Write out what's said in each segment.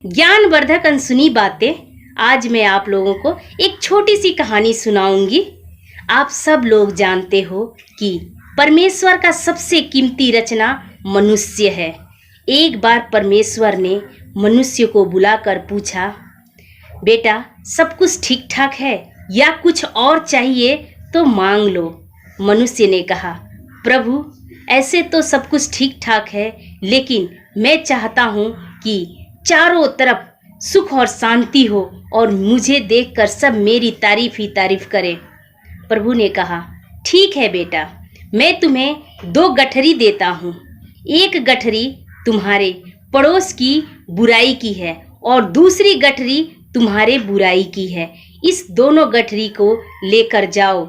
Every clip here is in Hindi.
ज्ञानवर्धक अनसुनी बातें। आज मैं आप लोगों को एक छोटी सी कहानी सुनाऊंगी। आप सब लोग जानते हो कि परमेश्वर का सबसे कीमती रचना मनुष्य है। एक बार परमेश्वर ने मनुष्य को बुलाकर पूछा, बेटा सब कुछ ठीक ठाक है या कुछ और चाहिए तो मांग लो। मनुष्य ने कहा, प्रभु ऐसे तो सब कुछ ठीक ठाक है, लेकिन मैं चाहता हूँ कि चारों तरफ सुख और शांति हो और मुझे देखकर सब मेरी तारीफ ही तारीफ करें। प्रभु ने कहा, ठीक है बेटा, मैं तुम्हें 2 गठरी देता हूँ। एक गठरी तुम्हारे पड़ोस की बुराई की है और दूसरी गठरी तुम्हारे बुराई की है। इस दोनों गठरी को लेकर जाओ।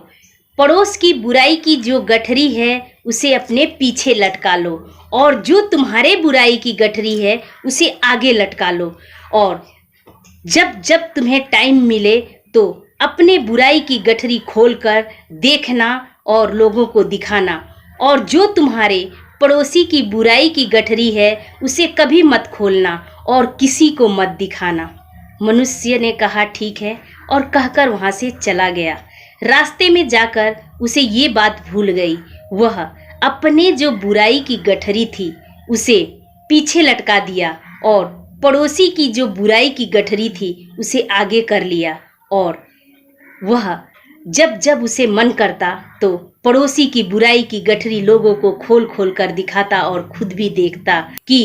पड़ोस की बुराई की जो गठरी है उसे अपने पीछे लटका लो और जो तुम्हारे बुराई की गठरी है उसे आगे लटका लो। और जब जब तुम्हें टाइम मिले तो अपने बुराई की गठरी खोलकर देखना और लोगों को दिखाना, और जो तुम्हारे पड़ोसी की बुराई की गठरी है उसे कभी मत खोलना और किसी को मत दिखाना। मनुष्य ने कहा ठीक है और कहकर वहाँ से चला गया। रास्ते में जाकर उसे ये बात भूल गई। वह अपने जो बुराई की गठरी थी उसे पीछे लटका दिया और पड़ोसी की जो बुराई की गठरी थी उसे आगे कर लिया। और वह जब जब उसे मन करता तो पड़ोसी की बुराई की गठरी लोगों को खोल खोल कर दिखाता और खुद भी देखता कि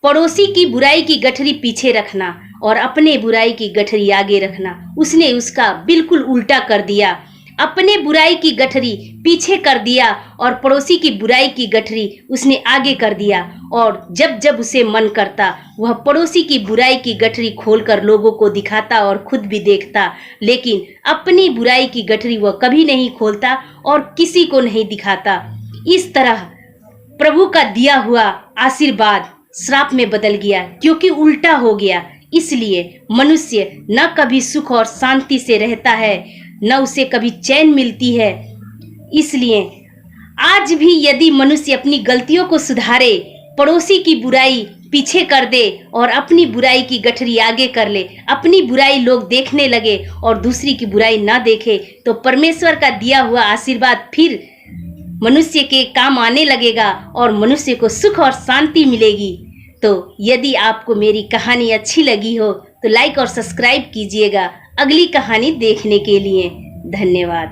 पड़ोसी की बुराई की गठरी पीछे रखना और अपने बुराई की गठरी आगे रखना। उसने उसका बिल्कुल उल्टा कर दिया। अपने बुराई की गठरी पीछे कर दिया और पड़ोसी की बुराई की गठरी उसने आगे कर दिया। और जब जब उसे मन करता वह पड़ोसी की बुराई की गठरी खोलकर लोगों को दिखाता और खुद भी देखता, लेकिन अपनी बुराई की गठरी वह कभी नहीं खोलता और किसी को नहीं दिखाता। इस तरह प्रभु का दिया हुआ आशीर्वाद श्राप में बदल गया, क्योंकि उल्टा हो गया। इसलिए मनुष्य न कभी सुख और शांति से रहता है, न उसे कभी चैन मिलती है। इसलिए आज भी यदि मनुष्य अपनी गलतियों को सुधारे, पड़ोसी की बुराई पीछे कर दे और अपनी बुराई की गठरी आगे कर ले, अपनी बुराई लोग देखने लगे और दूसरी की बुराई ना देखे, तो परमेश्वर का दिया हुआ आशीर्वाद फिर मनुष्य के काम आने लगेगा और मनुष्य को सुख और शांति मिलेगी। तो यदि आपको मेरी कहानी अच्छी लगी हो तो लाइक और सब्सक्राइब कीजिएगा अगली कहानी देखने के लिए। धन्यवाद।